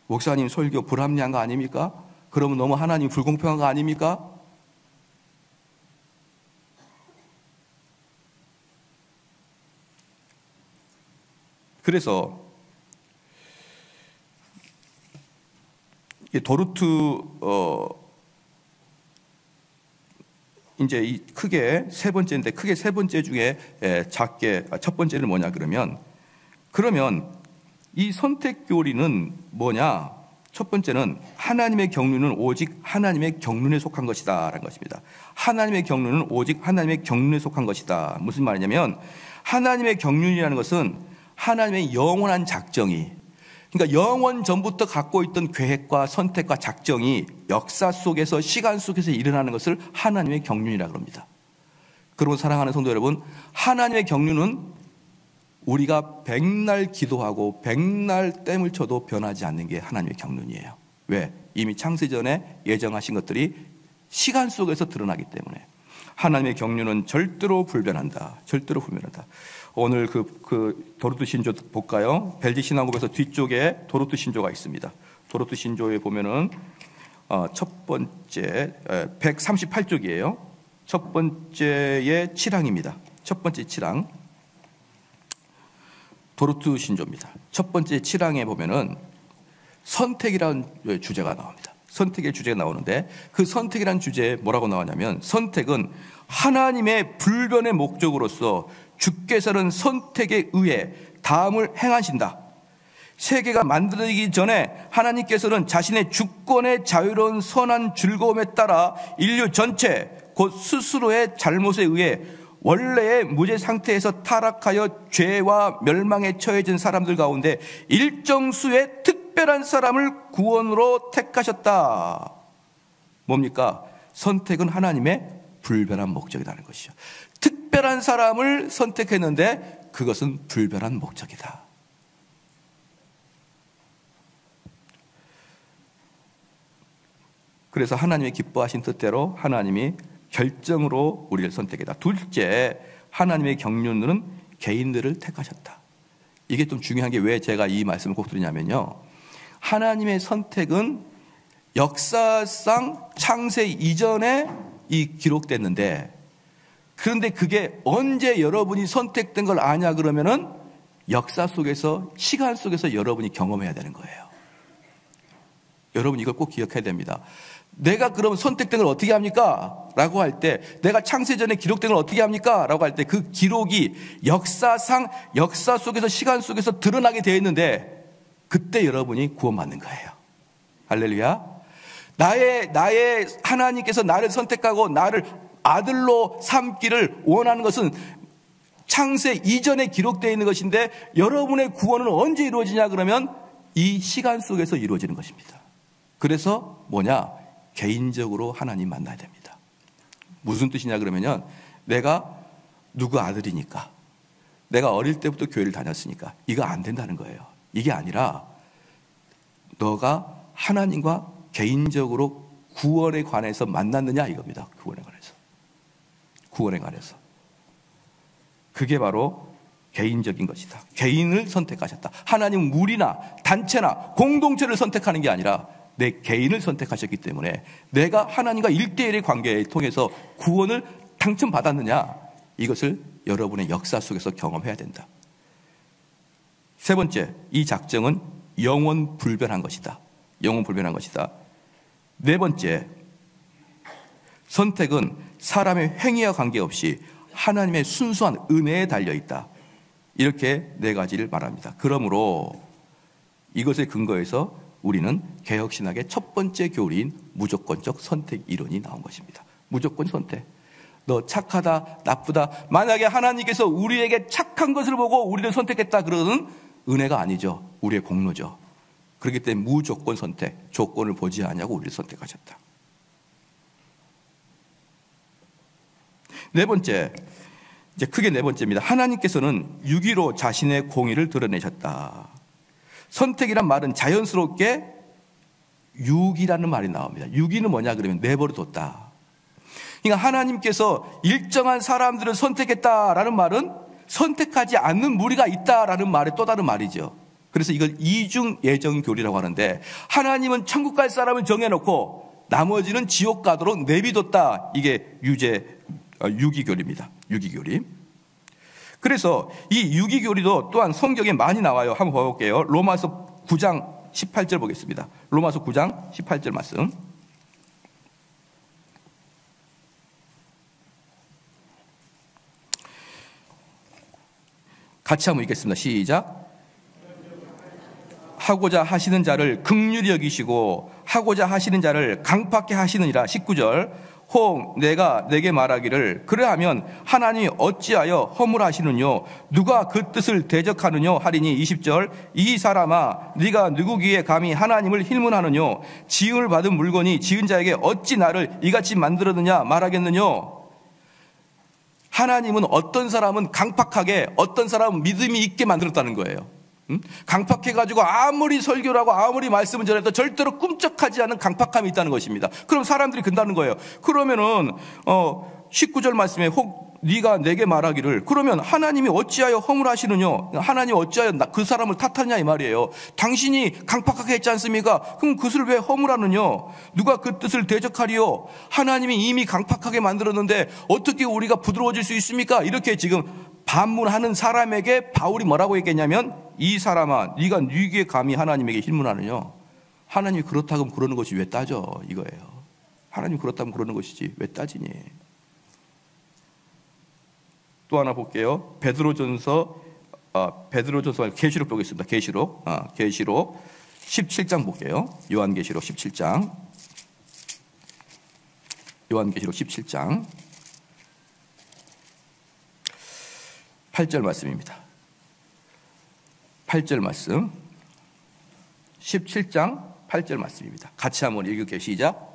목사님 설교 불합리한 거 아닙니까? 그러면 너무 하나님 불공평한 거 아닙니까? 그래서 도르트 이제 크게 세 번째인데, 크게 세 번째 중에 작게 첫 번째는 뭐냐 그러면 이 선택 교리는 뭐냐? 첫 번째는 하나님의 경륜은 오직 하나님의 경륜에 속한 것이다 라는 것입니다. 하나님의 경륜은 오직 하나님의 경륜에 속한 것이다. 무슨 말이냐면 하나님의 경륜이라는 것은 하나님의 영원한 작정이, 그러니까 영원 전부터 갖고 있던 계획과 선택과 작정이 역사 속에서, 시간 속에서 일어나는 것을 하나님의 경륜이라고 합니다. 그리고 사랑하는 성도 여러분, 하나님의 경륜은 우리가 백날 기도하고 백날 땜을 쳐도 변하지 않는 게 하나님의 경륜이에요. 왜? 이미 창세전에 예정하신 것들이 시간 속에서 드러나기 때문에. 하나님의 경륜은 절대로 불변한다. 절대로 불변한다. 오늘 그 도르트 신조 볼까요? 벨지 신앙국에서 뒤쪽에 도르트 신조가 있습니다. 도르트 신조에 보면은 첫 번째 138쪽이에요. 첫 번째의 7항입니다. 첫 번째 7항. 도르트 신조입니다. 첫 번째 7항에 보면은 선택이라는 주제가 나옵니다. 선택의 주제가 나오는데 그 선택이라는 주제에 뭐라고 나오냐면, 선택은 하나님의 불변의 목적으로서 주께서는 선택에 의해 다음을 행하신다. 세계가 만들어지기 전에 하나님께서는 자신의 주권의 자유로운 선한 즐거움에 따라 인류 전체, 곧 스스로의 잘못에 의해 원래의 무죄 상태에서 타락하여 죄와 멸망에 처해진 사람들 가운데 일정 수의 특별한 사람을 구원으로 택하셨다. 뭡니까? 선택은 하나님의 불변한 목적이라는 것이죠. 특별한 사람을 선택했는데 그것은 불변한 목적이다. 그래서 하나님의 기뻐하신 뜻대로 하나님이 결정으로 우리를 선택했다. 둘째, 하나님의 경륜은 개인들을 택하셨다. 이게 좀 중요한 게 왜 제가 이 말씀을 꼭 드리냐면요, 하나님의 선택은 역사상 창세 이전에 기록됐는데, 그런데 그게 언제 여러분이 선택된 걸 아냐 그러면은 역사 속에서, 시간 속에서 여러분이 경험해야 되는 거예요. 여러분 이걸 꼭 기억해야 됩니다. 내가 그럼 선택된 걸 어떻게 합니까? 라고 할 때, 내가 창세전에 기록된 걸 어떻게 합니까? 라고 할 때 그 기록이 역사상, 역사 속에서, 시간 속에서 드러나게 되어 있는데 그때 여러분이 구원받는 거예요. 할렐루야. 나의 하나님께서 나를 선택하고 나를 아들로 삼기를 원하는 것은 창세 이전에 기록되어 있는 것인데, 여러분의 구원은 언제 이루어지냐 그러면 이 시간 속에서 이루어지는 것입니다. 그래서 뭐냐? 개인적으로 하나님 만나야 됩니다. 무슨 뜻이냐 그러면요, 내가 누구 아들이니까, 내가 어릴 때부터 교회를 다녔으니까 이거 안 된다는 거예요. 이게 아니라 너가 하나님과 개인적으로 구원에 관해서 만났느냐 이겁니다. 구원에 관해서. 그게 바로 개인적인 것이다. 개인을 선택하셨다. 하나님은 무리나 단체나 공동체를 선택하는 게 아니라 내 개인을 선택하셨기 때문에 내가 하나님과 1대1의 관계를 통해서 구원을 당첨받았느냐, 이것을 여러분의 역사 속에서 경험해야 된다. 세 번째, 이 작정은 영원 불변한 것이다. 영원 불변한 것이다. 네 번째, 선택은 사람의 행위와 관계없이 하나님의 순수한 은혜에 달려있다. 이렇게 네 가지를 말합니다. 그러므로 이것에 근거해서 우리는 개혁신학의 첫 번째 교리인 무조건적 선택 이론이 나온 것입니다. 무조건 선택. 너 착하다, 나쁘다. 만약에 하나님께서 우리에게 착한 것을 보고 우리를 선택했다 그러는 은혜가 아니죠. 우리의 공로죠. 그렇기 때문에 무조건 선택, 조건을 보지 않냐고 우리를 선택하셨다. 네 번째, 이제 크게 네 번째입니다. 하나님께서는 유기로 자신의 공의를 드러내셨다. 선택이란 말은 자연스럽게 유기라는 말이 나옵니다. 유기는 뭐냐 그러면 내버려뒀다. 그러니까 하나님께서 일정한 사람들을 선택했다라는 말은 선택하지 않는 무리가 있다라는 말의 또 다른 말이죠. 그래서 이걸 이중 예정 교리라고 하는데, 하나님은 천국 갈 사람을 정해놓고 나머지는 지옥 가도록 내비뒀다. 이게 유기교리입니다. 유기교리. 그래서 이 유기교리도 또한 성경에 많이 나와요. 한번 봐볼게요. 로마서 9장 18절 보겠습니다. 로마서 9장 18절 말씀. 같이 한번 읽겠습니다. 시작. 하고자 하시는 자를 긍휼히 여기시고 하고자 하시는 자를 강팍게 하시느니라. 19절. 혹 내가 내게 말하기를 그래하면 하나님이 어찌하여 허물하시느뇨 누가 그 뜻을 대적하느뇨 하리니. 20절. 이 사람아 네가 누구기에 감히 하나님을 힐문하느뇨 지음을 받은 물건이 지은 자에게 어찌 나를 이같이 만들었느냐 말하겠느뇨. 하나님은 어떤 사람은 강팍하게, 어떤 사람은 믿음이 있게 만들었다는 거예요. 강팍해가지고 아무리 설교를 하고 아무리 말씀을 전해도 절대로 꿈쩍하지 않는 강팍함이 있다는 것입니다. 그럼 사람들이 근다는 거예요. 그러면은 19절 말씀에 혹 네가 내게 말하기를 그러면 하나님이 어찌하여 허물하시느뇨, 하나님이 어찌하여 그 사람을 탓하느냐 이 말이에요. 당신이 강팍하게 했지 않습니까? 그럼 그것을 왜 허물하느뇨? 누가 그 뜻을 대적하리요? 하나님이 이미 강팍하게 만들었는데 어떻게 우리가 부드러워질 수 있습니까? 이렇게 지금 반문하는 사람에게 바울이 뭐라고 했겠냐면, 이 사람아 네가 네게 감히 하나님에게 힐문하느냐. 하나님이 그렇다고 하면 그러는 것이 왜 따져 이거예요. 하나님이 그렇다면 그러는 것이지 왜 따지니. 또 하나 볼게요. 베드로전서 계시록 보겠습니다. 계시록 17장 볼게요. 요한계시록 17장. 요한계시록 17장 8절 말씀입니다. 8절 말씀. 17장 8절 말씀입니다. 같이 한번 읽을게요. 시작.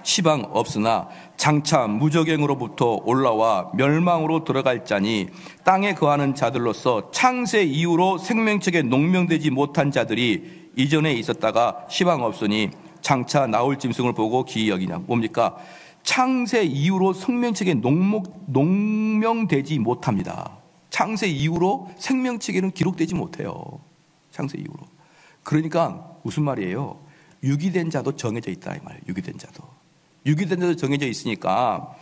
시방 없으나 장차 무적행으로부터 올라와 멸망으로 들어갈 자니 땅에 거하는 자들로서 창세 이후로 생명책에 농명되지 못한 자들이 이전에 있었다가 시방 없으니 장차 나올 짐승을 보고 기이 여기냐. 뭡니까? 창세 이후로 생명책에 농명되지 못합니다. 창세 이후로 생명책에는 기록되지 못해요. 창세 이후로. 그러니까 무슨 말이에요? 유기된 자도 정해져 있다 이 말이에요. 유기된 자도 정해져 있으니까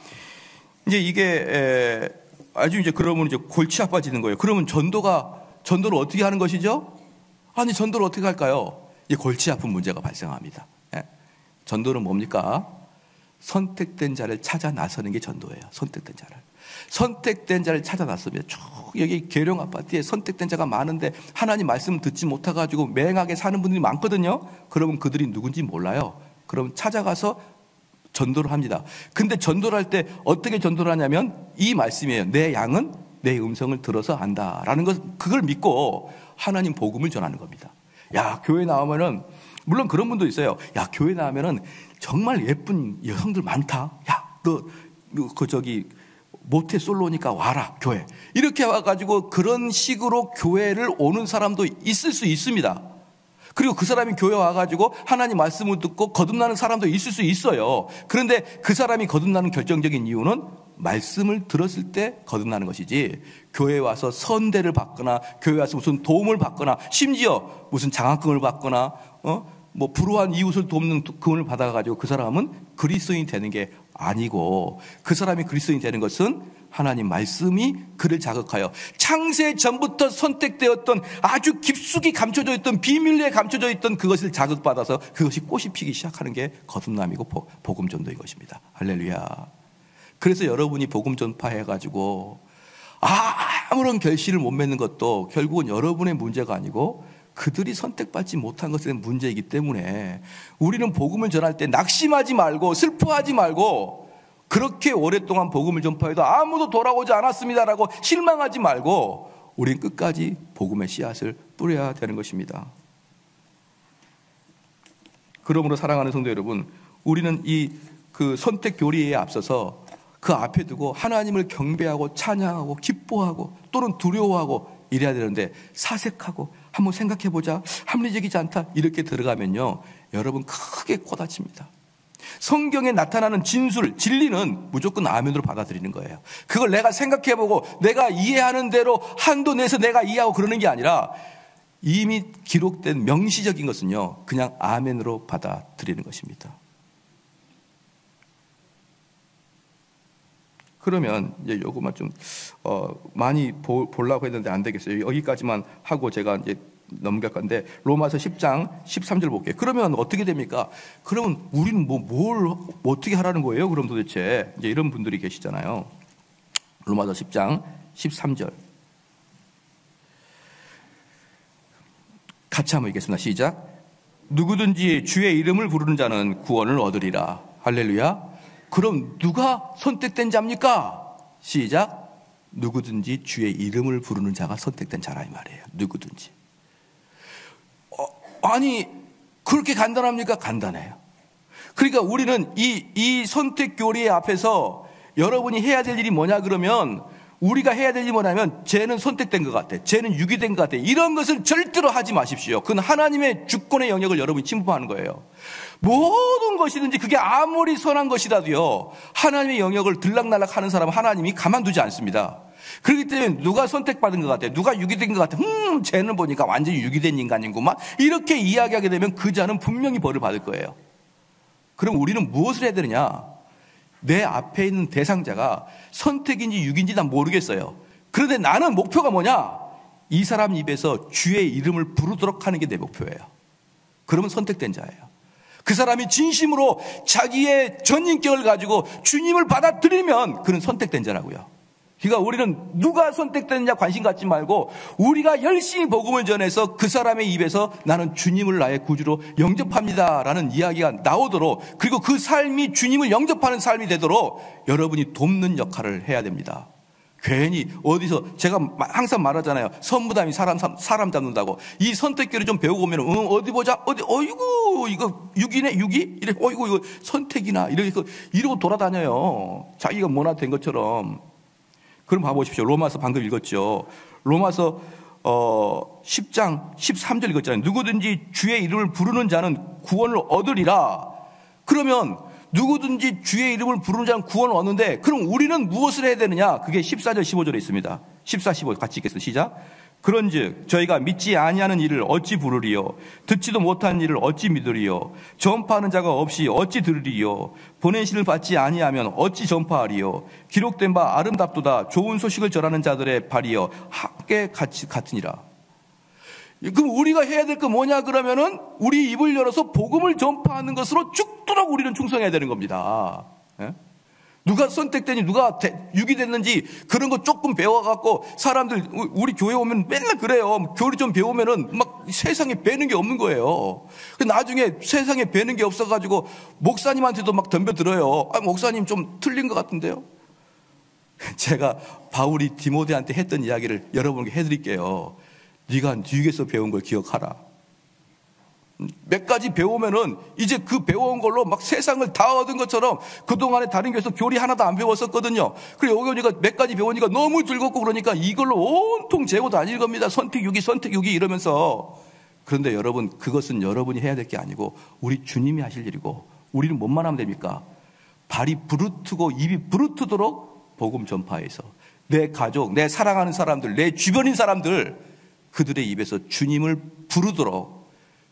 이제 이게 아주 이제 그러면 이제 골치 아파지는 거예요. 그러면 전도를 어떻게 하는 것이죠? 아니 전도를 어떻게 할까요? 이제 골치 아픈 문제가 발생합니다. 전도는 뭡니까? 선택된 자를 찾아 나서는 게 전도예요. 선택된 자를 찾아 나섭니다. 쭉 여기 계룡 아파트에 선택된 자가 많은데 하나님 말씀 듣지 못해가지고 맹하게 사는 분들이 많거든요. 그러면 그들이 누군지 몰라요. 그럼 찾아가서 전도를 합니다. 근데 전도를 할 때 어떻게 전도를 하냐면 이 말씀이에요. 내 양은 내 음성을 들어서 안다라는 것, 그걸 믿고 하나님 복음을 전하는 겁니다. 야, 교회 나오면은 물론 그런 분도 있어요. 야, 교회 나오면은 정말 예쁜 여성들 많다. 야, 너 저기 모태솔로니까 와라 교회. 이렇게 와가지고 그런 식으로 교회를 오는 사람도 있을 수 있습니다. 그리고 그 사람이 교회 와가지고 하나님 말씀을 듣고 거듭나는 사람도 있을 수 있어요. 그런데 그 사람이 거듭나는 결정적인 이유는 말씀을 들었을 때 거듭나는 것이지, 교회 와서 선대를 받거나 교회 와서 무슨 도움을 받거나 심지어 무슨 장학금을 받거나 뭐 불우한 이웃을 돕는 금을 받아가지고 그 사람은 그리스도인이 되는 게 아니고, 그 사람이 그리스도인이 되는 것은 하나님 말씀이 그를 자극하여 창세 전부터 선택되었던 아주 깊숙이 감춰져 있던 비밀리에 감춰져 있던 그것을 자극받아서 그것이 꽃이 피기 시작하는 게 거듭남이고 복음 전도인 것입니다. 할렐루야. 그래서 여러분이 복음 전파해가지고 아무런 결실을 못 맺는 것도 결국은 여러분의 문제가 아니고 그들이 선택받지 못한 것에 대한 문제이기 때문에 우리는 복음을 전할 때 낙심하지 말고 슬퍼하지 말고, 그렇게 오랫동안 복음을 전파해도 아무도 돌아오지 않았습니다라고 실망하지 말고 우리는 끝까지 복음의 씨앗을 뿌려야 되는 것입니다. 그러므로 사랑하는 성도 여러분, 우리는 그 선택 교리에 앞서서 그 앞에 두고 하나님을 경배하고 찬양하고 기뻐하고 또는 두려워하고 이래야 되는데, 사색하고 한번 생각해보자, 합리적이지 않다 이렇게 들어가면요, 여러분 크게 코다칩니다. 성경에 나타나는 진술, 진리는 무조건 아멘으로 받아들이는 거예요. 그걸 내가 생각해보고 내가 이해하는 대로 한도 내서 내가 이해하고 그러는 게 아니라 이미 기록된 명시적인 것은요, 그냥 아멘으로 받아들이는 것입니다. 그러면 이제 요것만 좀 많이 보려고 했는데 안 되겠어요. 여기까지만 하고 제가 이제 넘길 건데, 로마서 10장 13절 볼게요. 그러면 어떻게 됩니까? 그러면 우리는 뭘 어떻게 하라는 거예요? 그럼 도대체 이제 이런 분들이 계시잖아요. 로마서 10장 13절 같이 한번 읽겠습니다. 시작. 누구든지 주의 이름을 부르는 자는 구원을 얻으리라. 할렐루야. 그럼 누가 선택된 자입니까? 시작. 누구든지 주의 이름을 부르는 자가 선택된 자라 이 말이에요. 누구든지. 아니 그렇게 간단합니까? 간단해요. 그러니까 우리는 이 선택 교리 앞에서 여러분이 해야 될 일이 뭐냐 그러면, 우리가 해야 될 일이 뭐냐면, 쟤는 선택된 것 같아, 쟤는 유기된 것 같아, 이런 것을 절대로 하지 마십시오. 그건 하나님의 주권의 영역을 여러분이 침범하는 거예요. 모든 것이든지 그게 아무리 선한 것이라도요, 하나님의 영역을 들락날락 하는 사람은 하나님이 가만두지 않습니다. 그렇기 때문에 누가 선택받은 것 같아, 누가 유기된 것 같아, 쟤는 보니까 완전히 유기된 인간인구만, 이렇게 이야기하게 되면 그 자는 분명히 벌을 받을 거예요. 그럼 우리는 무엇을 해야 되느냐? 내 앞에 있는 대상자가 선택인지 유기인지 난 모르겠어요. 그런데 나는 목표가 뭐냐? 이 사람 입에서 주의 이름을 부르도록 하는 게 내 목표예요. 그러면 선택된 자예요. 그 사람이 진심으로 자기의 전인격을 가지고 주님을 받아들이면 그는 선택된 자라고요. 그러니까 우리는 누가 선택됐느냐 관심 갖지 말고, 우리가 열심히 복음을 전해서 그 사람의 입에서 나는 주님을 나의 구주로 영접합니다라는 이야기가 나오도록, 그리고 그 삶이 주님을 영접하는 삶이 되도록 여러분이 돕는 역할을 해야 됩니다. 괜히 어디서 제가 항상 말하잖아요. 선무담이 사람 잡는다고. 이 선택교를 좀 배우고 오면 어디 보자. 어디 어이구 이거 6이네 6이? 이래 어이구 이거 선택이나 이러고 돌아다녀요. 자기가 뭐나 된 것처럼. 그럼 봐보십시오. 로마서 방금 읽었죠. 로마서 10장 13절 읽었잖아요. 누구든지 주의 이름을 부르는 자는 구원을 얻으리라. 그러면 누구든지 주의 이름을 부르는 자는 구원을 얻는데 그럼 우리는 무엇을 해야 되느냐? 그게 14절 15절에 있습니다. 14, 15 같이 읽겠습니다. 시작. 그런즉 저희가 믿지 아니하는 일을 어찌 부르리요? 듣지도 못하는 일을 어찌 믿으리요? 전파하는 자가 없이 어찌 들으리요? 보내신을 받지 아니하면 어찌 전파하리요? 기록된 바 아름답도다 좋은 소식을 전하는 자들의 발이여 함께 같으니라. 그럼 우리가 해야 될 거 뭐냐 그러면은 우리 입을 열어서 복음을 전파하는 것으로 죽도록 우리는 충성해야 되는 겁니다. 예? 누가 선택되니 누가 육이 됐는지 그런 거 조금 배워갖고 사람들 우리 교회 오면 맨날 그래요. 교리 좀 배우면은 막 세상에 배는 게 없는 거예요. 나중에 세상에 배는 게 없어가지고 목사님한테도 막 덤벼들어요. 목사님 좀 틀린 것 같은데요. 제가 바울이 디모데한테 했던 이야기를 여러분께 해드릴게요. 네가 뉴에서 배운 걸 기억하라. 몇 가지 배우면은 이제 그 배워온 걸로 막 세상을 다 얻은 것처럼 그동안에 다른 교회에서 교리 하나도 안 배웠었거든요. 그리고 여기 오니까 몇 가지 배우니까 너무 즐겁고 그러니까 이걸로 온통 재고 다닐 겁니다. 선택 6이 이러면서. 그런데 여러분 그것은 여러분이 해야 될 게 아니고 우리 주님이 하실 일이고 우리는 뭐만 하면 됩니까? 발이 부르트고 입이 부르트도록 복음 전파해서 내 가족, 내 사랑하는 사람들, 내 주변인 사람들 그들의 입에서 주님을 부르도록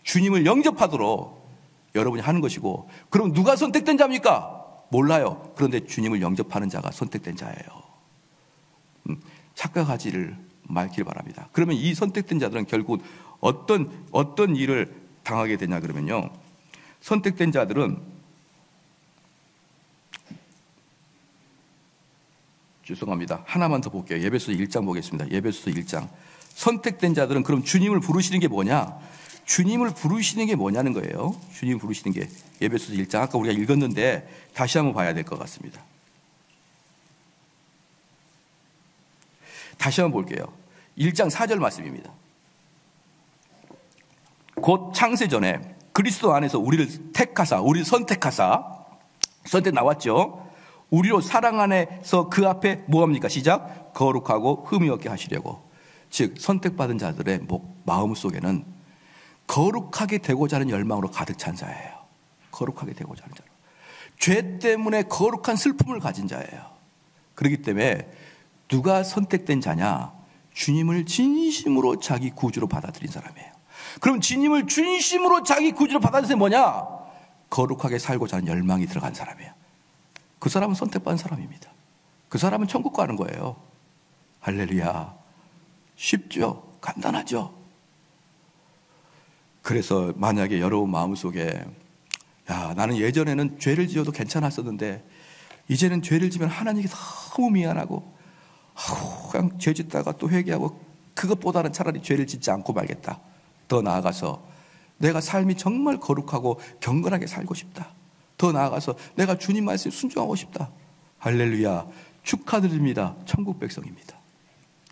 주님을 영접하도록 여러분이 하는 것이고 그럼 누가 선택된 자입니까? 몰라요. 그런데 주님을 영접하는 자가 선택된 자예요. 착각하지를 말기를 바랍니다. 그러면 이 선택된 자들은 결국 어떤 일을 당하게 되냐 그러면요. 선택된 자들은 죄송합니다. 하나만 더 볼게요. 예배소서 1장 보겠습니다. 예배소서 1장. 선택된 자들은 그럼 주님을 부르시는 게 뭐냐? 주님을 부르시는 게 뭐냐는 거예요. 주님 부르시는 게 예배소서 1장 아까 우리가 읽었는데 다시 한번 봐야 될 것 같습니다. 다시 한번 볼게요. 1장 4절 말씀입니다. 곧 창세전에 그리스도 안에서 우리를 택하사 우리를 선택하사 선택 나왔죠. 우리로 사랑 안에서 그 앞에 뭐합니까? 시작. 거룩하고 흠이 없게 하시려고. 즉 선택받은 자들의 마음속에는 거룩하게 되고자 하는 열망으로 가득 찬 자예요. 거룩하게 되고자 하는 자로. 죄 때문에 거룩한 슬픔을 가진 자예요. 그렇기 때문에 누가 선택된 자냐? 주님을 진심으로 자기 구주로 받아들인 사람이에요. 그럼 주님을 진심으로 자기 구주로 받아들인 사람이 뭐냐? 거룩하게 살고자 하는 열망이 들어간 사람이에요. 그 사람은 선택받은 사람입니다. 그 사람은 천국 가는 거예요. 할렐루야. 쉽죠? 간단하죠? 그래서 만약에 여러분 마음속에 나는 예전에는 죄를 지어도 괜찮았었는데 이제는 죄를 지면 하나님이 너무 미안하고 그냥 죄 짓다가 또 회개하고 그것보다는 차라리 죄를 짓지 않고 말겠다. 더 나아가서 내가 삶이 정말 거룩하고 경건하게 살고 싶다. 더 나아가서 내가 주님 말씀에 순종하고 싶다. 할렐루야. 축하드립니다. 천국 백성입니다.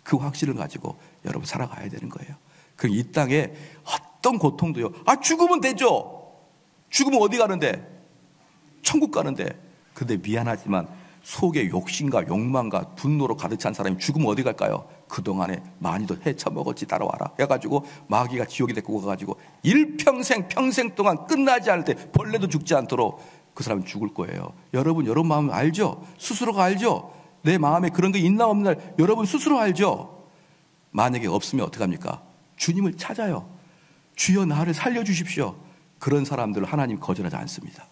그 확신을 가지고 여러분 살아가야 되는 거예요. 그 이 땅에 어떤 고통도요. 죽으면 되죠. 죽으면 어디 가는데? 천국 가는데. 근데 미안하지만 속에 욕심과 욕망과 분노로 가득 찬 사람이 죽으면 어디 갈까요? 그동안에 많이도 헤쳐먹었지 따라와라 해가지고 마귀가 지옥에 데리고 가가지고 평생 동안 끝나지 않을 때 벌레도 죽지 않도록 그 사람은 죽을 거예요. 여러분 마음 알죠? 스스로가 알죠? 내 마음에 그런 게 있나 없나 여러분 스스로 알죠? 만약에 없으면 어떡합니까? 주님을 찾아요. 주여 나를 살려주십시오. 그런 사람들을 하나님 거절하지 않습니다.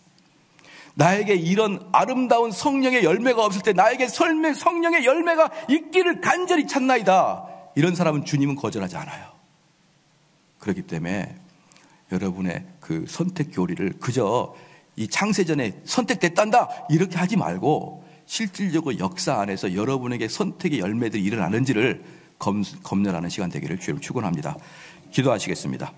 나에게 이런 아름다운 성령의 열매가 없을 때 나에게 성령의 열매가 있기를 간절히 찾나이다. 이런 사람은 주님은 거절하지 않아요. 그렇기 때문에 여러분의 그 선택 교리를 그저 이 창세전에 선택됐단다 이렇게 하지 말고 실질적으로 역사 안에서 여러분에게 선택의 열매들이 일어나는지를 검열하는 시간 되기를 주님 축원합니다. 기도하시겠습니다.